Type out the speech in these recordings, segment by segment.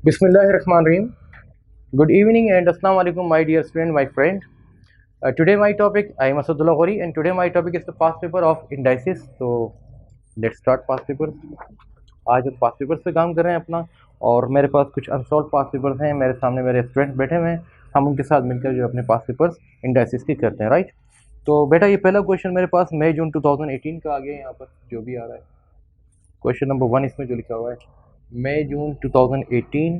Bismillahirrahmanirrahim. Good evening and Assalamu alaikum, my dear student, my friend. Today my topic, I am Asadullah Ghori, and today my topic is the past paper of indices. So let's start past papers. आज हम past papers पे काम कर रहे हैं अपना, और मेरे पास कुछ अनसॉल्व पास्ट पेपर्स हैं। मेरे सामने मेरे स्टूडेंट्स बैठे हुए हैं, हम उनके साथ मिलकर जो अपने पास्ट पेपर्स इंडाइसिस की करते हैं, राइट। तो बेटा ये पहला क्वेश्चन मेरे पास मई जून 2018 का आ गया है। यहाँ पर जो भी आ रहा है क्वेश्चन नंबर 1 इसमें जो लिखा हुआ है मई जून 2018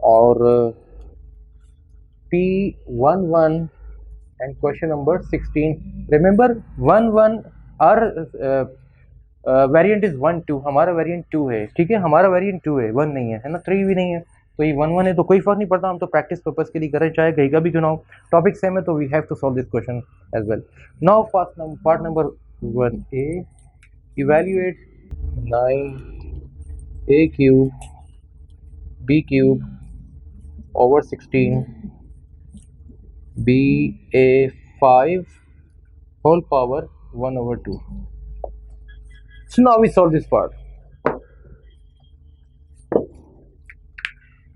और P11 and question number 16. Remember 1 our variant is 1 2, हमारा वेरिएंट 2 है, ठीक है, हमारा वेरिएंट 2 है, 1 नहीं है ना, 3 भी नहीं है। तो ये 1 है तो कोई फर्क नहीं पड़ता, हम तो प्रैक्टिस पर्पस के लिए करें, चाहे कहीं का भी क्यों ना हो। टॉपिक सेम है तो we have to solve this question as well. Now part number 1A, evaluate 9A cube B cube over 16 BA5 whole power 1 over 2. So now we solve this part.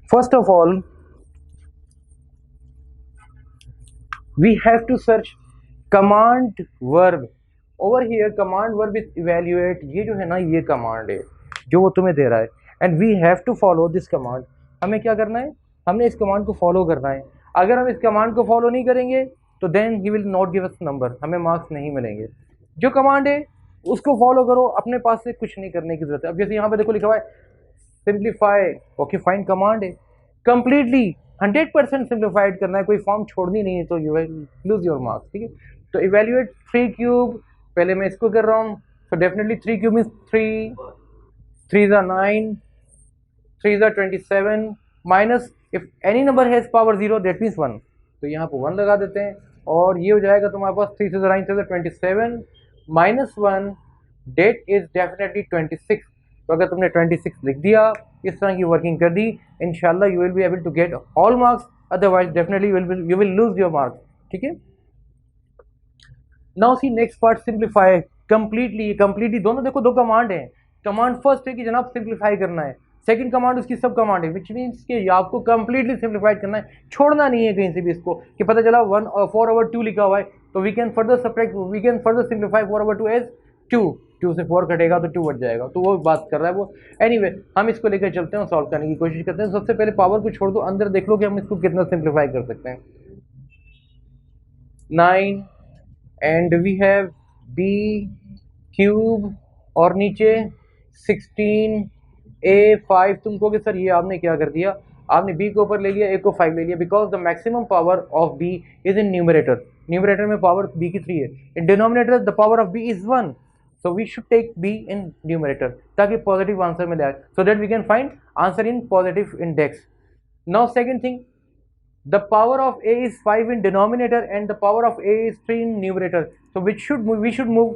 First of all, we have to search command verb. Over here command verb is evaluate. ये जो है ना, ये command है जो वो तुम्हें दे रहा है, and we have to follow this command. हमें क्या करना है, हमने इस कमांड को फॉलो करना है। अगर हम इस कमांड को फॉलो नहीं करेंगे तो then he will not give us number, हमें मार्क्स नहीं मिलेंगे। जो कमांड है उसको फॉलो करो, अपने पास से कुछ नहीं करने की जरूरत है। अब जैसे यहाँ पे देखो लिखा हुआ है सिंप्लीफाई, ओके फाइन कमांड है, कंप्लीटली 100% सिंप्लीफाइड करना है, कोई फॉर्म छोड़नी नहीं है, तो you will lose your marks, ठीक है। तो इवेल्युएट 3 क्यूब, पहले मैं इसको कर रहा हूँ, तो definitely 3 cube means 3 9, 3 27 minus if any number has power 0 that means 1, तो यहाँ पर 1 लगा देते हैं, और ये हो जाएगा तुम्हारे पास 3 से 9 से 27 माइनस 1 डेट इज डेफिनेटली 26। तो अगर तुमने 26 लिख दिया, इस तरह की वर्किंग कर दी, इंशाल्लाह you will be able to get all marks, otherwise definitely you will lose your marks, ठीक है। Now see next part, simplify completely दोनों देखो, दो कमांड है। कमांड फर्स्ट है कि जनाब सिंप्लीफाई करना है, सेकंड कमांड उसकी सब कमांड है, विच मीन्स कि आपको कंप्लीटली सिंप्लीफाइड करना है, छोड़ना नहीं है कहीं से भी इसको, कि पता चला 1 और 4 ओवर 2 लिखा हुआ है, तो we can further subtract, we can further simplify 4 over 2 as 2 से 4 कटेगा तो 2 बच जाएगा, तो वो बात कर रहा है वो। एनीवे हम इसको लेकर चलते हैं, सॉल्व करने की कोशिश करते हैं। सबसे पहले पावर को छोड़ दो, अंदर देख लो कि हम इसको कितना सिंप्लीफाई कर सकते हैं। 9 and we have b cube और नीचे 16a5। तुम कहोगे सर ये आपने क्या कर दिया, आपने b को ऊपर ले लिया, a को 5 ले लिया, because the maximum power of b is in numerator. Numerator में पावर b की 3 है, in denominator the power of b is 1, so we should take b in numerator ताकि पॉजिटिव आंसर में आए, so that we can find answer in positive index. Now second thing, the power of a is 5 in denominator and the power of a is 3 in numerator, so we should move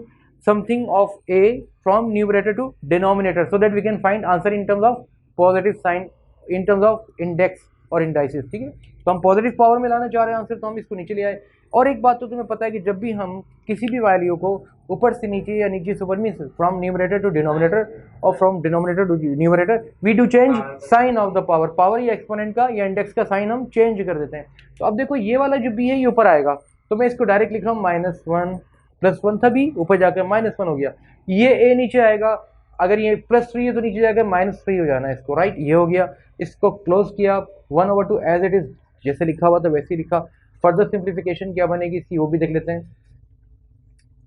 something of a from numerator to denominator so that we can find answer in terms of positive sign, in terms of index और indices, ठीक है। तो हम positive power में लाना चाह रहे हैं आंसर, तो हम इसको नीचे ले आए। और एक बात तो तुम्हें पता है कि जब भी हम किसी भी वैल्यू को ऊपर से नीचे या नीचे से ऊपर means from numerator to denominator और from denominator to numerator we do change sign of the power या एक्सपोनेंट का या इंडेक्स का साइन हम चेंज कर देते हैं। तो अब देखो ये वाला जो बी है ये ऊपर आएगा, तो मैं इसको डायरेक्ट लिख रहा हूँ -1 +1 था बी, ऊपर जाकर -1 हो गया। ये ए नीचे आएगा, अगर ये +3 है तो नीचे जाकर -3 हो जाना है इसको, राइट। ये हो गया, इसको क्लोज किया, 1 ओवर 2 एज इट इज, जैसे लिखा हुआ था वैसे ही लिखा। फर्दर सिंप्लीफिकेशन क्या बनेगी इसकी वो भी देख लेते हैं।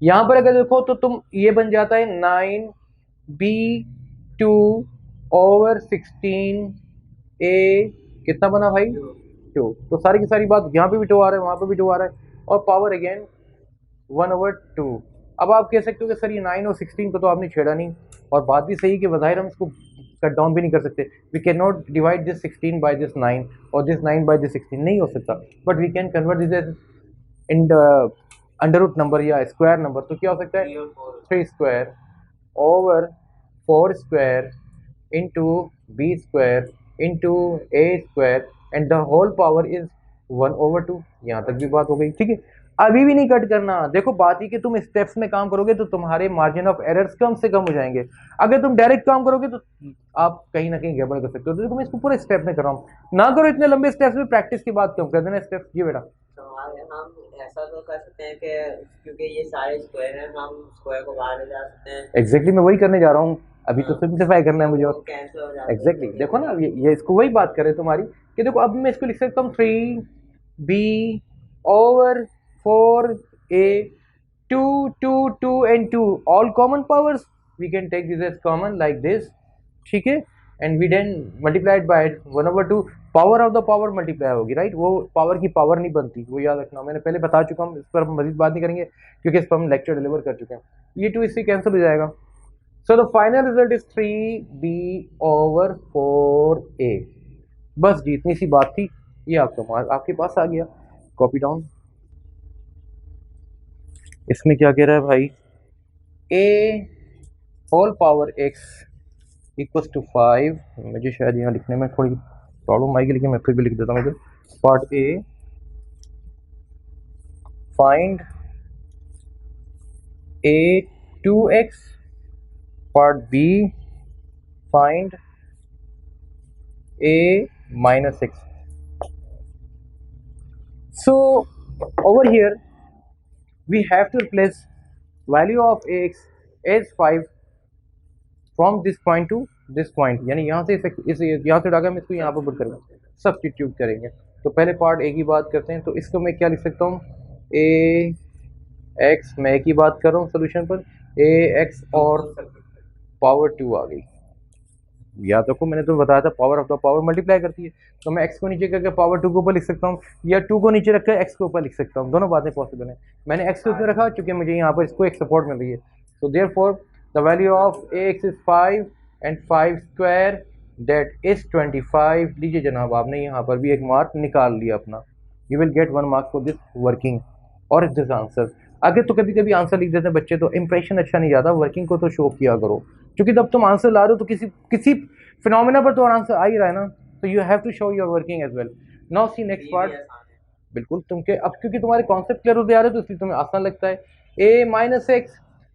यहां पर अगर देखो तो तुम ये बन जाता है 9b2 ओवर 16a, कितना बना भाई 2, तो सारी की सारी बात यहाँ पे भी 2 आ रहा है, वहां पे भी 2 आ रहा है, और पावर अगेन 1 ओवर 2। अब आप कह सकते हो कि सर ये 9 और 16 को तो आपने छेड़ा नहीं, और बात भी सही कि बज़ाहिर हम इसको कट डाउन भी नहीं कर सकते, we can not divide this 16 by this 9 और दिस 9 बाय दिस 16, नहीं हो सकता, but we can convert this in under root number या स्क्वायर नंबर। तो क्या हो सकता है 3 square over 4 square into B square into A square and the whole power is 1/2। यहाँ तक भी बात हो गई, ठीक है। अभी भी नहीं कट करना। देखो बात ही कि तुम स्टेप्स में काम करोगे तो तुम्हारे मार्जिन ऑफ एरर्स कम से कम हो जाएंगे। अगर तुम डायरेक्ट काम करोगे तो आप कहीं ना कहीं गड़बड़ कर सकते हो। तो देखो मैं इसको पूरे स्टेप में कर रहा हूँ, ना करो इतने लंबे स्टेप्स में, प्रैक्टिस के बाद कम कर देना स्टेप्स। ये बेटा हम ऐसा तो कर सकते हैं कि क्योंकि ये सारे स्क्वायर हैं, हम स्क्वायर को बाहर ले जा सकते हैं। एग्जैक्टली मैं वही करने जा रहा हूँ। अभी तो सिंप्लीफाई करना है मुझे। वो और कैंसिल हो जाते हैं एग्जैक्टली तो देखो ना, ये इसको वही बात करें तुम्हारी कि देखो अब मैं इसको लिख सकता हूँ 3b/4a 2 2 2 and 2 all common powers, we can take this as common like this, ठीक है। And we then multiplied by 1/2, power of the power multiply होगी, राइट। वो पावर की पावर नहीं बनती, वो याद रखना। मैंने पहले बता चुका हूँ, इस पर हम मजीद बात नहीं करेंगे क्योंकि इस पर हम लेक्चर डिलीवर कर चुके हैं। ये 2 इससे कैंसिल हो जाएगा। So the final result is 3b/4a। बस जी इतनी सी बात थी। ये आपका मार्क आपके पास आ गया। Copy down. इसमें क्या कह रहा है भाई, a whole power x equals to 5। मुझे शायद यहाँ लिखने में थोड़ी प्रॉब्लम आएगी, लेकिन मैं फिर भी लिख देता हूँ इधर। Part A, find a2x। Part B, find a-x। So over here we have to replace value of ax as 5 from this point to this point, यानी यहाँ से इस यहाँ से उठाकर हम इसको यहाँ पर पुट करेंगे, सब्स्टिट्यूट करेंगे। तो पहले पार्ट ए की बात करते हैं। तो इसको मैं क्या लिख सकता हूँ, ए एक्स, मैं ए की बात कर रहा हूँ सोल्यूशन पर, ए एक्स और पावर 2 आ गई। या तो मैंने तो बताया था power of the power multiply करती है, तो मैं x को नीचे करके पावर 2 के ऊपर लिख सकता हूँ, या 2 को नीचे रखकर x के ऊपर लिख सकता हूँ। दोनों बातें पॉसिबल है। मैंने x के ऊपर रखा क्योंकि मुझे यहाँ पर इसको एक सपोर्ट मिल रही है। So therefore the value of ax is 5 and 5 square that is 25। लीजिए जनाब, आपने यहाँ पर भी एक मार्क निकाल लिया अपना। You will get 1 mark for this working और दिस आंसर। आगे तो कभी कभी आंसर लिख देते हैं बच्चे, तो इंप्रेशन अच्छा नहीं जाता। वर्किंग को तो शो किया करो, क्योंकि जब तुम आंसर ला रहे हो तो किसी फिनोमेना पर तो आंसर आ ही रहा है ना, तो you have to show your working as well. Now see next part. बिल्कुल तुमके अब क्योंकि तुम्हारे कॉन्सेप्ट क्लियर होते आ रहे हो तो इसलिए तुम्हें आसान लगता है। a-x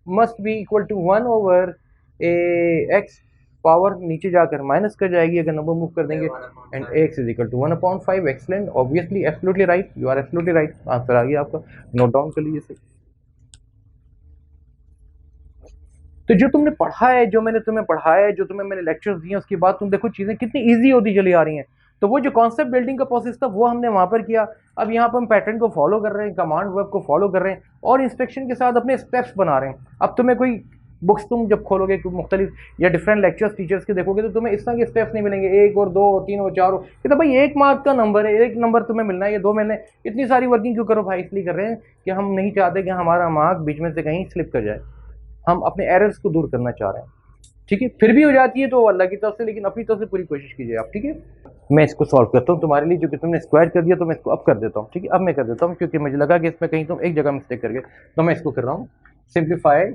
must be equal to 1/ax। Power नीचे जाकर माइनस कर जाएगी अगर नंबर मूव कर देंगे, and ax is equal to 1/5। Excellent, obviously, absolutely right, you are absolutely right. Answer आ गया आपका, नोट डाउन कर लीजिए इसे। तो जो तुमने पढ़ा है, जो मैंने तुम्हें पढ़ाया है, जो तुम्हें मैंने लेक्चर्स दिए, उसके बाद तुम देखो चीज़ें कितनी इजी होती चली आ रही हैं। तो वो जो कॉन्सेप्ट बिल्डिंग का प्रोसेस था वो हमने वहाँ पर किया। अब यहाँ पर हम पैटर्न को फॉलो कर रहे हैं, कमांड वर्ब को फॉलो कर रहे हैं और इंस्ट्रक्शन के साथ अपने स्टेप्स बना रहे हैं। अब तुम्हें कोई बुक्स तुम जब खोलोगे मुख्तलिफ या डिफरेंट लेक्चर्स टीचर्स के देखोगे तो तुम्हें इस तरह के स्टेप्स नहीं मिलेंगे, 1 और 2 और 3 और 4 ये तो भाई 1 मार्क का नंबर है, 1 नंबर तुम्हें मिलना है या 2 मिलने। इतनी सारी वर्किंग क्यों करो भाई? इसलिए कर रहे हैं कि हम नहीं चाहते कि हमारा मार्क बीच में से कहीं स्लिप कर जाए। हम अपने एरर्स को दूर करना चाह रहे हैं, ठीक है। फिर भी हो जाती है तो अल्लाह की तरफ से, लेकिन अपनी तरफ से पूरी कोशिश कीजिए आप, ठीक है। मैं इसको सॉल्व करता हूँ तुम्हारे लिए, जो कि तुमने स्क्वायर कर दिया तो मैं इसको अब कर देता हूँ, ठीक है। अब मैं कर देता हूँ क्योंकि मुझे लगा कि इसमें कहीं तुम एक जगह मिस्टेक कर गए, तो मैं इसको कर रहा हूँ। सिंप्लीफाई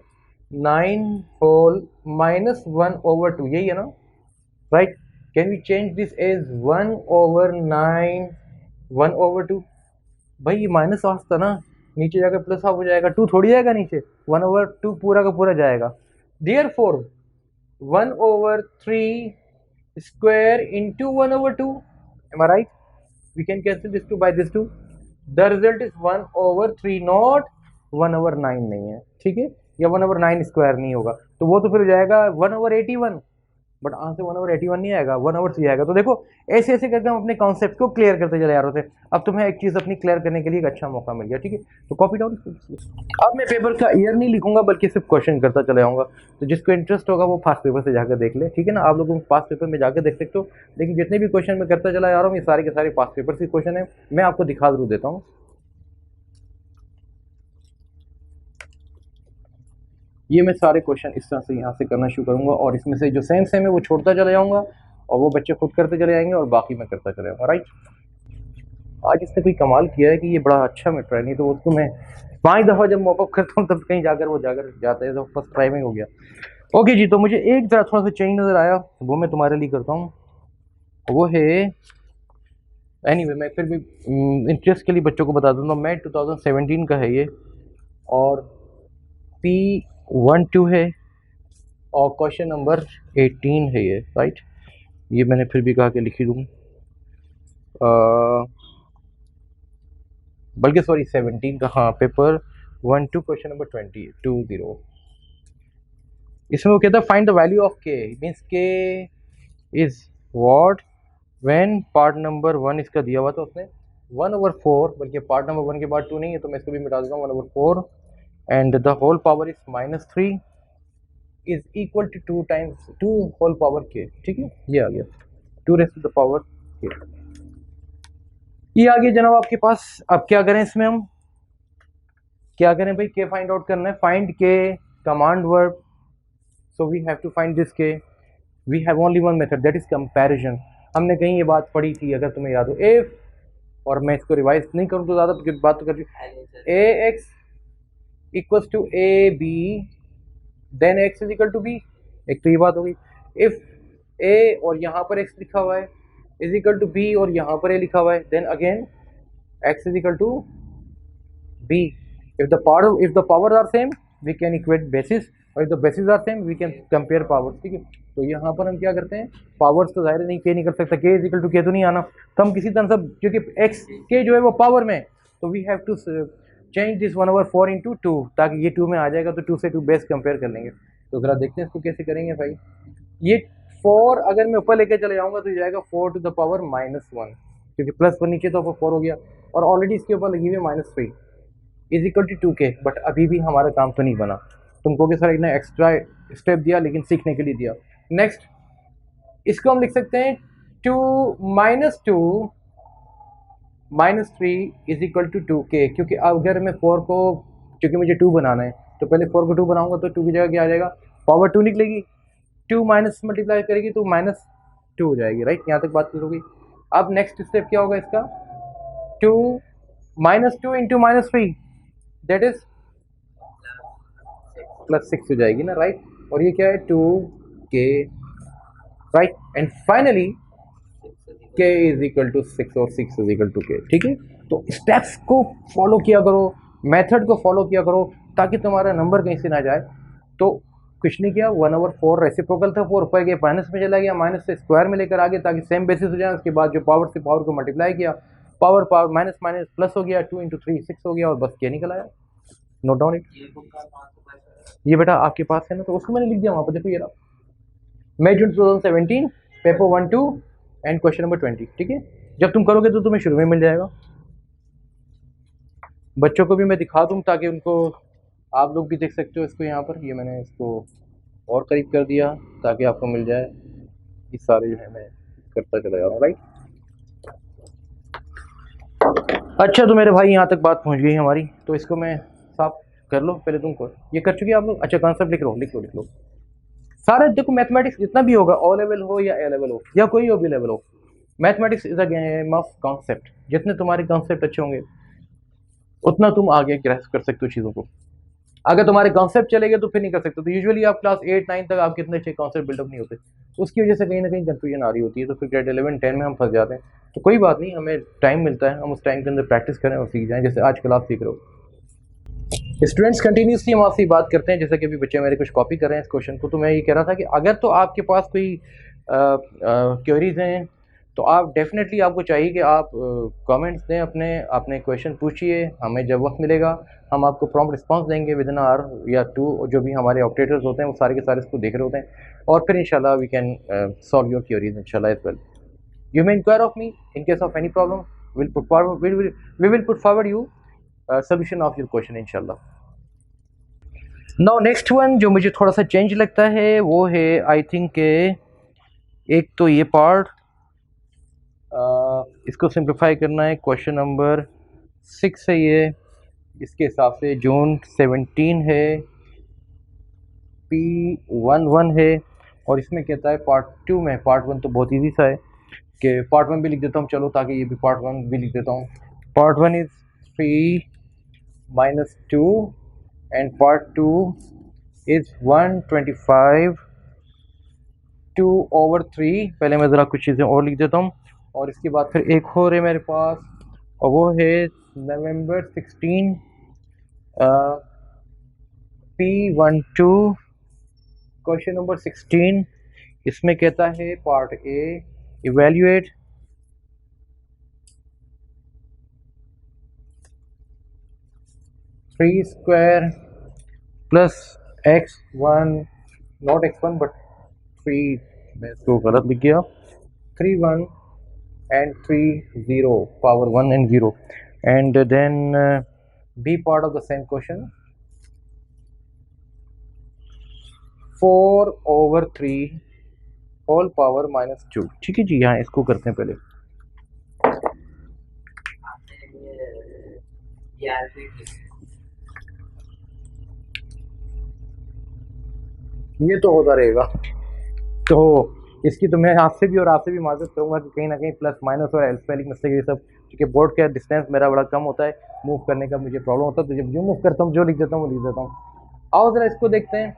9 होल माइनस 1/2, यही है ना, right. Can we change this as 1/9 1/2? भाई ये माइनस हाफ था ना, नीचे जाकर प्लस हाफ हो जाएगा, 2 थोड़ी जाएगा नीचे, 1/2 पूरा का पूरा जाएगा। Therefore 1/3 square into 1/2, am I right? We can cancel this 2 by this 2. The result is 1/3, not 1/9 नहीं है, ठीक है, या 1/9 स्क्वायर नहीं होगा, तो वो तो फिर हो जाएगा 1/81। बट आंसर 1/81 नहीं आएगा, 1/3 आएगा। तो देखो ऐसे ऐसे करके हम अपने कॉन्सेप्ट को क्लियर करते चले जा रहे थे। अब तुम्हें एक चीज़ अपनी क्लियर करने के लिए एक अच्छा मौका मिल गया, ठीक है। तो कॉपी डाउन। अब मैं पेपर का ईयर नहीं लिखूंगा बल्कि सिर्फ क्वेश्चन करता चला जाऊंगा। तो जिसको इंटरेस्ट होगा वो फास्ट पेपर से जाकर देख ले, ठीक है ना। आप लोग फास्ट पेपर में जाकर देख सकते हो, लेकिन जितने भी क्वेश्चन मैं करता चला जा रहा हूँ ये सारे के सारे फास्ट पेपर के क्वेश्चन है। मैं आपको दिखा जरूर देता हूँ। ये मैं सारे क्वेश्चन इस तरह से यहाँ से करना शुरू करूँगा और इसमें से जो सेम सेम है वो छोड़ता चला जाऊँगा और वो बच्चे खुद करते चले जाएंगे और बाकी मैं करता चला जाऊँगा, राइट। आज इसने कोई कमाल किया है कि ये बड़ा अच्छा मेट्रो है, नहीं तो उसको मैं 5 दफ़ा जब मॉपअप करता हूँ तब कहीं जाकर वो जाता है, तो फर्स्ट ट्राई में हो गया। ओके जी, तो मुझे एक तरह थोड़ा सा चेंज नज़र आया, वो मैं तुम्हारे लिए करता हूँ। वो है एनीवे मैं फिर भी इंटरेस्ट के लिए बच्चों को बता दूंगा, मैं 2017 का है ये, और P12 है, और क्वेश्चन नंबर 18 है ये, राइट। ये मैंने फिर भी कहा कि लिखी दूँ, बल्कि सॉरी 17 का, हाँ, पेपर 12 क्वेश्चन नंबर 20। इसमें वो कहता है फाइंड द वैल्यू ऑफ के, मीन्स के is what when part number 1 इसका दिया हुआ था उसने 1/4, बल्कि पार्ट नंबर 1 के बाद 2 नहीं है तो मैं इसको भी मिटा दूंगा, 1/4 and the whole power is -3 is equal to 2 times 2 whole power के, ठीक है, ये आ गया 2 रेज़ टू द पावर के, ये आ गया जनाब आपके पास। अब क्या करें इसमें, हम क्या करें भाई, के फाइंड आउट करना है, find K command verb, so we have to find this K, we have only one method that is comparison. हमने कहीं ये बात पढ़ी थी अगर तुम्हें याद हो, इफ, और मैं इसको रिवाइज नहीं करूँ तो ज़्यादा बात तो कर रही, A X equals to A B then X is equal to B, एक तो ये बात हो गई। इफ ए और यहाँ पर एक्स लिखा हुआ है इज इक्वल टू बी और यहाँ पर ए लिखा हुआ है, then again x is equal to b. if the powers are same we can equate basis, और if the bases are same we can compare powers, ठीक है। तो यहाँ पर हम क्या करते हैं, पावर्स तो जाहिर नहीं, के नहीं कर सकता, के इज इक्वल टू के तो नहीं आना, तो हम किसी तरह से, क्योंकि एक्स के जो है वो पावर में, तो we have to change this 1/4 into 2, ताकि ये 2 में आ जाएगा, तो 2 से 2 बेस कंपेयर कर लेंगे। तो ज़रा देखते हैं इसको कैसे करेंगे भाई। ये 4 अगर मैं ऊपर लेके चले जाऊँगा तो ये जाएगा 4 टू द पावर -1, क्योंकि +1 नीचे तो 4 हो गया, और ऑलरेडी इसके ऊपर लगी हुई है -3 is equal to 2k, but अभी भी हमारा काम तो नहीं बना। तुमको कि सर एक ने एक्स्ट्रा स्टेप दिया लेकिन सीखने के लिए दिया। नेक्स्ट इसको हम लिख सकते हैं 2 -3 इज इक्वल टू 2k, क्योंकि अगर मैं 4 को, क्योंकि मुझे 2 बनाना है तो पहले 4 को 2 बनाऊंगा तो 2 की जगह क्या आ जाएगा, पावर 2 निकलेगी, 2 माइनस मल्टीप्लाई करेगी तो -2 हो जाएगी, राइट। यहाँ तक बात होगी। अब नेक्स्ट स्टेप क्या होगा इसका, 2 -2 इंटू -3 दैट इज +6 हो जाएगी ना, राइट। और ये क्या है 2k, right, and finally k is equal to 6 और 6 इज इक्वल टू k, ठीक है। तो स्टेप्स को फॉलो किया करो, मेथड को फॉलो किया करो, ताकि तुम्हारा नंबर कहीं से ना जाए। तो कुछ नहीं किया, 1/4 रेसिप्रोकल था, 4 ऊपर गया माइनस में चला गया, माइनस से स्क्वायर में लेकर आ गया ताकि सेम बेसिस हो जाए। उसके बाद जो पावर से पावर को मल्टीप्लाई किया, power power minus minus plus हो गया, 2 इंटू 3 6 हो गया, और बस क्या निकल आया। नोट डाउन इट, ये बेटा आपके पास है ना, तो उसको मैंने लिख दिया वहाँ पर, देखो ये रहा, मई जून 2017 पेपर 1-2 एंड क्वेश्चन नंबर 20, ठीक है। जब तुम करोगे तो तुम्हें शुरू में मिल जाएगा, बच्चों को भी मैं दिखा दूँ ताकि उनको, आप लोग भी देख सकते हो इसको यहाँ पर, ये मैंने इसको और करीब कर दिया ताकि आपको मिल जाए। ये सारे जो है मैं करता चला जा रहा हूँ, राइट। अच्छा तो मेरे भाई यहाँ तक बात पहुँच गई हमारी, तो इसको मैं साफ कर लो, पहले तुमको ये कर चुके आप लोग। अच्छा कॉन्सेप्ट लिख लो सारे। देखो मैथमेटिक्स जितना भी होगा, ओ लेवल हो या ए लेवल हो या कोई और भी लेवल हो, mathematics is a game of concept. जितने तुम्हारे कॉन्सेप्ट अच्छे होंगे उतना तुम आगे ग्रैस्प कर सकते हो चीज़ों को। अगर तुम्हारे कॉन्सेप्ट चले गए तो फिर नहीं कर सकते। तो यूजुअली आप क्लास 8-9 तक आपके इतने अच्छे कॉन्सेप्ट बिल्डअप नहीं होते, उसकी वजह से कहीं ना कहीं कंफ्यूजन आ रही होती है, तो फिर ग्रेड 11-10 में हम फंस जाते हैं। तो कोई बात नहीं, हमें टाइम मिलता है, हम उस टाइम के अंदर प्रैक्टिस करें और सीख जाएं, जैसे आज कल आप सीख रहे हो। स्टूडेंट्स कंटिन्यूसली हम आपसे बात करते हैं, जैसे कि अभी बच्चे मेरे कुछ कॉपी कर रहे हैं इस क्वेश्चन को। तो मैं ये कह रहा था कि अगर तो आपके पास कोई क्वेरीज हैं तो आप डेफिनेटली, आपको चाहिए कि आप कमेंट्स दें, अपने क्वेश्चन पूछिए, हमें जब वक्त मिलेगा हम आपको प्रॉम्प्ट रिस्पांस देंगे विद इन आवर या 2। जो भी हमारे ऑपरेटर्स होते हैं वो सारे के सारे इसको देख रहे होते हैं, और फिर इंशाल्लाह we can solve your queries इंशाल्लाह as well. You may inquire of me in case of any problem, we will put forward you solution of your question इंशाल्लाह। नाउ नेक्स्ट वन जो मुझे थोड़ा सा चेंज लगता है वो है, आई थिंक के एक तो ये पार्ट, इसको सिंप्लीफाई करना है। क्वेश्चन नंबर 6 है ये, इसके हिसाब से जून 17 है, P11 है, और इसमें कहता है पार्ट 2 में। पार्ट 1 तो बहुत इजी सा है कि पार्ट 1 भी लिख देता हूँ, चलो, ताकि ये भी पार्ट 1 भी लिख देता हूँ। Part 1 is 3 - 2 and part 2 is 125 2/3। पहले मैं ज़रा कुछ चीज़ें और लिख देता हूँ, और इसके बाद फिर एक और है मेरे पास, और वो है नवंबर 16 P12 क्वेश्चन नंबर 16। इसमें कहता है part A, evaluate three square plus x1, not x1 but 3, मैं इसको गलत लिख गया, 3 1 and 3 0, power 1 and 0, and then b part of the same question, 4/3 whole power -2। ठीक है जी, यहाँ इसको करते हैं पहले। ये तो होता रहेगा, तो इसकी तो मैं आपसे भी और आपसे भी माजरत करूँगा कि कहीं ना कहीं प्लस माइनस और स्पेलिंग मिस्टेक ये सब, क्योंकि बोर्ड का डिस्टेंस मेरा बड़ा कम होता है, मूव करने का मुझे प्रॉब्लम होता है, तो जब जो मूव करता हूँ जो लिख देता हूँ वो लिख देता हूँ। आओ ज़रा इसको देखते हैं।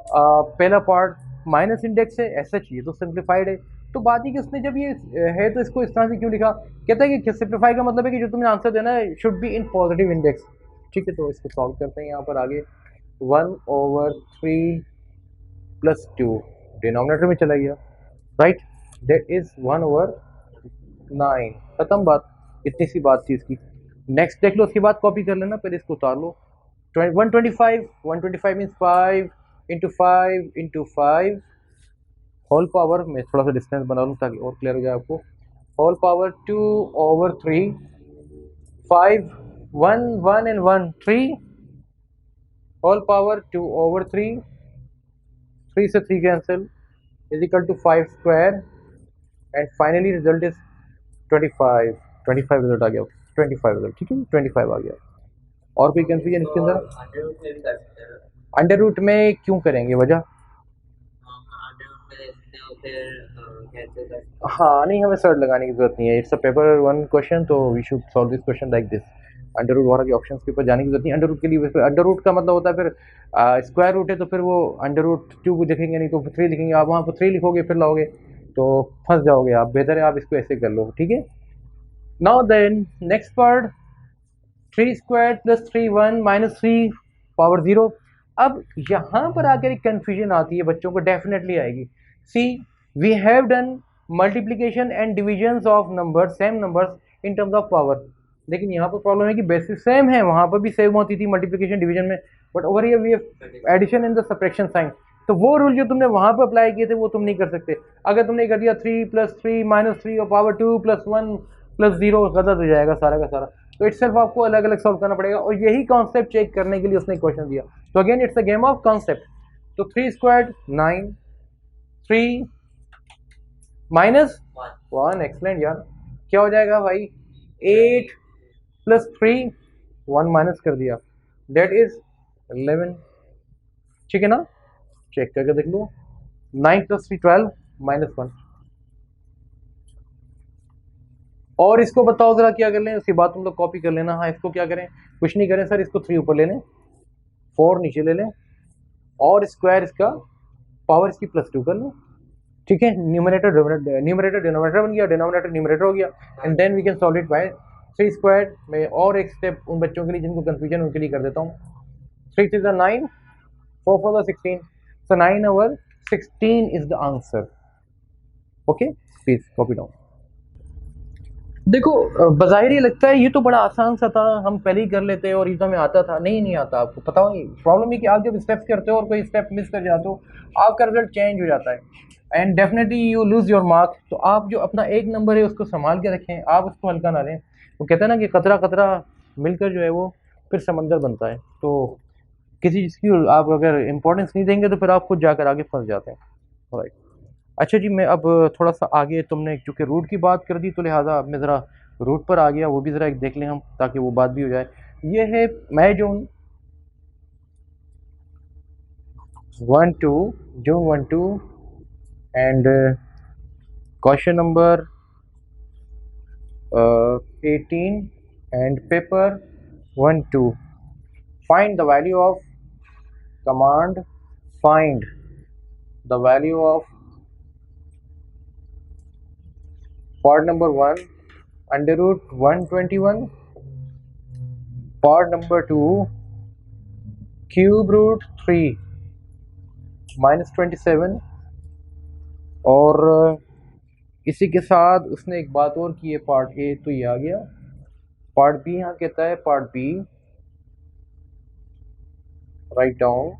पहला पार्ट माइनस इंडेक्स है, ऐसा चाहिए तो सिंप्लीफाइड है, तो बात ही कि उसने जब ये है तो इसको इस तरह से क्यों लिखा, कहता है कि सिंप्लीफाई का मतलब है कि जो तुमने आंसर देना है should be in positive index. ठीक है, तो इसको सॉल्व करते हैं यहाँ पर आगे। 1/3 + 2 डिनोमिनेटर में चला गया, राइट, दैट इज 1/9। खत्म बात, इतनी सी बात थी इसकी। नेक्स्ट देख लो, उसके बाद कॉपी कर लेना, पहले इसको उतार लो। 125 मीन्स 5 × 5 × 5 होल पावर, मैं थोड़ा सा डिस्टेंस बना लूँ ताकि और क्लियर हो जाए आपको, whole power 2/3, 5 1 1 and 1 3 whole power 2/3, 3 से 3 cancel, is equal to 5 square, and finally result is 25 result आ गया, 25 रिजल्ट। ठीक है, 25 आ गया। और कोई कंफ्यूजन इसके अंदर? अंडर रूट में क्यों करेंगे, वजह? हाँ नहीं, हमें सर्ट लगाने की जरूरत नहीं है, इट्स अ पेपर 1 क्वेश्चन, तो we should solve this question like this. Under root वगैरह के ऑप्शंस के ऊपर जाने की जरूरत नहीं। अंडर रूट के लिए अंडर रूट का मतलब होता है फिर स्क्वायर रूट है तो फिर वो अंडर रूट 2 को देखेंगे, नहीं तो फिर 3 लिखेंगे, आप वहाँ पर 3 लिखोगे फिर लाओगे तो फंस जाओगे आप, बेहतर है आप इसको ऐसे कर लो। ठीक है, now then next part, 3 square + 3 1 -3 power 0। अब यहाँ पर आकर एक कन्फ्यूजन आती है बच्चों को, डेफिनेटली आएगी। See, we have done multiplication and divisions of number, same numbers in terms of power, लेकिन यहाँ पर प्रॉब्लम है कि बेसिस सेम है, वहाँ पर भी सेम होती थी मल्टीप्लिकेशन डिवीजन में, but over here we have addition in the subtraction sign. तो वो रूल जो तुमने वहाँ पर अप्लाई किए थे वो तुम नहीं कर सकते। अगर तुमने कर दिया 3 + 3 -3 और पावर 2 + 1 + 0, गलत हो जाएगा सारा का सारा। तो इटसेल्फ आपको अलग अलग सॉल्व करना पड़ेगा, और यही कॉन्सेप्ट चेक करने के लिए उसने क्वेश्चन दिया। तो again it's a game of concept. तो 3 स्क्वायर्ड 9, 3 -1, एक्सलेंट यार, क्या हो जाएगा भाई, 8 + 3, 1 माइनस कर दिया, डेट इज 11। ठीक है ना, चेक करके देख लो, 9 + 3 12 -1। और इसको बताओ जरा क्या कर लें, उसके बाद तुम लोग कॉपी कर लेना। हाँ, इसको क्या करें, कुछ नहीं करें सर, इसको 3 ऊपर ले लें, 4 नीचे ले लें, और स्क्वायर इसका पावर इसकी +2 कर लो। ठीक है, न्यूमरेटर डिनोमिनेटर बन गया, डिनोमिनेटर न्यूमरेटर हो गया, and then we can solve it by 3 square में। और एक स्टेप उन बच्चों के लिए जिनको कंफ्यूजन उनके लिए कर देता हूँ। 3 3 = 9, 4 4 = 16, so 9/16 is the answer। Okay, please copy down. देखो, बज़ाहिर ये लगता है ये तो बड़ा आसान सा था, हम पहले ही कर लेते और ये तो हमें आता था। नहीं आता आपको, पता हो प्रॉब्लम है कि आप जब स्टेप्स करते हो और कोई स्टेप मिस कर जाते हो, आपका रिजल्ट चेंज हो जाता है, and definitely you lose your mark. तो आप जो अपना एक नंबर है उसको संभाल के रखें, आप उसको हल्का ना लें। वो कहते हैं ना कि कतरा कतरा मिलकर जो है वो फिर समंदर बनता है। तो किसी चीज़ की आप अगर इम्पोर्टेंस नहीं देंगे तो फिर आप खुद जाकर आगे फंस जाते हैं। राइट, अच्छा जी, मैं अब थोड़ा सा आगे, तुमने चूँकि रूट की बात कर दी तो लिहाजा अब मैं ज़रा रूट पर आ गया, वो भी ज़रा एक देख लें हम, ताकि वो बात भी हो जाए। ये है May June 12 and question number 18 and paper 1 2। Find the value of command, find the value of part number 1 under root 121, part number 2 cube root 3 -27, और इसी के साथ उसने एक बात और की है, पार्ट ए तो ये आ गया, पार्ट बी यहाँ कहता है, part b write down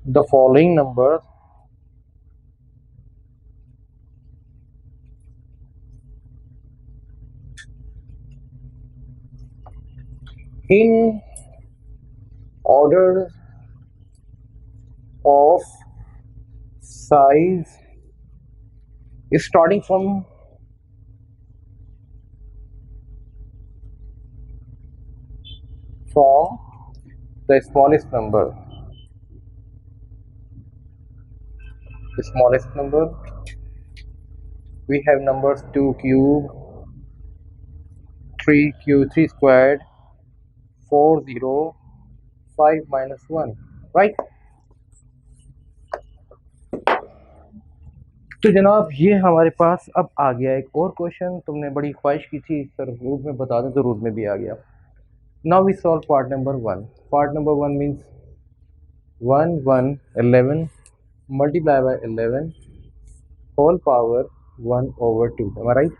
the following number in order of size starting from the smallest number. The smallest number, we have numbers 2 cube, 3 cube, 3 squared, 4 0, 5 minus 1, right? तो जनाब ये हमारे पास अब आ गया एक और क्वेश्चन, तुमने बड़ी ख्वाहिश की थी सर रूट में बता दें, तो रूट में भी आ गया. Now we solve part number 1. Part number 1 means 1 1 11 multiply by 11 whole power 1 over 2. Am I right?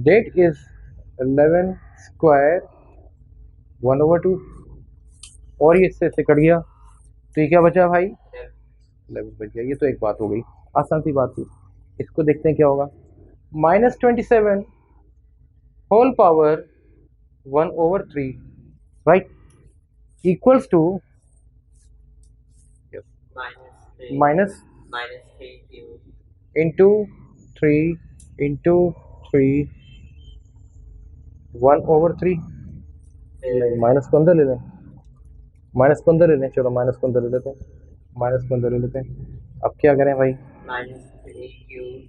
That is 11 square 1 over 2, और ये इससे कट गया, तो ये क्या बचा भाई? 11 बच गया. ये तो एक बात हो गई, आसान सी बात थी. इसको देखते हैं क्या होगा. -27 whole power 1 over 3, right, equals to minus 3 cube into 3 into 3 1 over 3. Minus को अंदर ले लें, माइनस को अंदर ले लें, चलो माइनस को अंदर ले लेते हैं, माइनस को अंदर ले लेते हैं. अब क्या करें भाई? -3 cube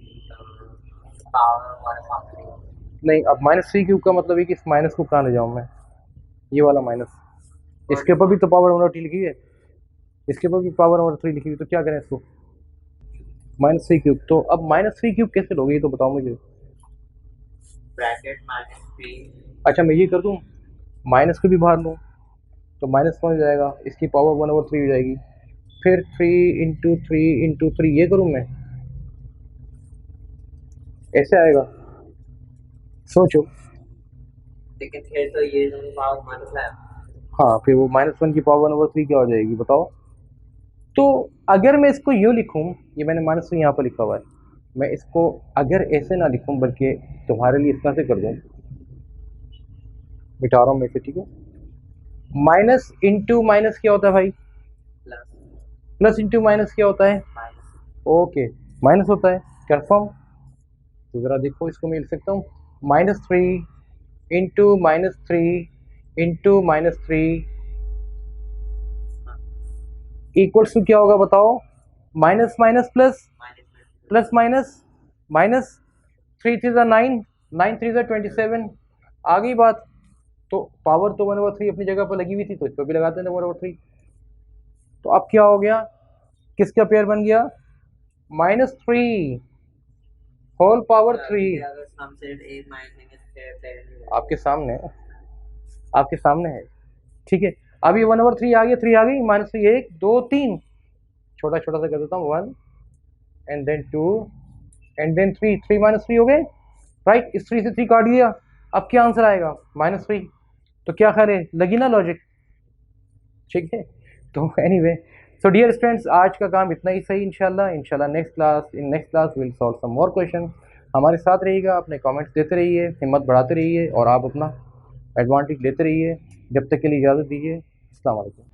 पावर 1/3. नहीं, अब -3 क्यूब का मतलब है कि इस माइनस को कहाँ ले जाऊँ मैं? ये वाला माइनस, इसके ऊपर भी तो पावर 1/3 लिखी है, इसके ऊपर भी पावर 1/3 लिखी हुई, तो क्या करें इसको? -3 क्यूब. तो अब -3 क्यूब कैसे लोगे ये तो बताओ मुझे. ब्रैकेट -3. अच्छा मैं ये कर दूँ, माइनस को भी बाहर लूँ, तो माइनस कौन हो जाएगा, इसकी पावर 1/3 हो जाएगी. फिर 3 into 3 into 3 ये करूँ मैं, ऐसे आएगा. सोचो. लेकिन फिर तो ये दोनों पावर माइनस है. हाँ, फिर वो -1 की पावर 1/3 क्या हो जाएगी बताओ. तो अगर मैं इसको यूँ लिखूँ, ये मैंने -3 यहाँ पर लिखा हुआ है, मैं इसको अगर ऐसे ना लिखूँ बल्कि तुम्हारे लिए इस तरह से कर दूँ, मिटा रहा हूँ मैं इसे, ठीक है. माइनस इंटू माइनस क्या होता है भाई? प्लस. प्लस इंटू माइनस क्या होता है? माइनस. ओके, माइनस होता है, कंफर्म. तो ज़रा देखो इसको मैं लिख सकता हूँ, -3 इंटू -3 इंटू -3 इक्वल्स टू क्या होगा बताओ? Minus minus plus, plus minus minus, 3 3 9, 9 3 27. आ गई बात. तो पावर तो 1/3 अपनी जगह पर लगी हुई थी, तो इस पर भी लगाते हैं 1/3. तो अब क्या हो गया, किसका पेयर बन गया? -3 होल पावर 3. अगर हम सिर्फ एक माइनस पेयर आपके सामने, आपके सामने है, ठीक है. अब ये 1/3 आ गया, 3 आ गई, -3 1 2 3, छोटा छोटा सा कर देता हूँ, 1 एंड देन 2 एंड देन 3, 3 -3 हो गए, राइट. इस 3 से 3 काट दिया, अब क्या आंसर आएगा? -3. तो क्या खैर है, लगी ना लॉजिक, ठीक है. तो एनीवे, सो डियर स्टूडेंट्स, आज का काम इतना ही सही. इंशाल्लाह next class will solve some more question. हमारे साथ रहिएगा, अपने कमेंट्स देते रहिए, हिम्मत बढ़ाते रहिए, और आप अपना एडवांटेज लेते रहिए. जब तक के लिए इजाज़त दीजिए. अस्सलाम वालेकुम.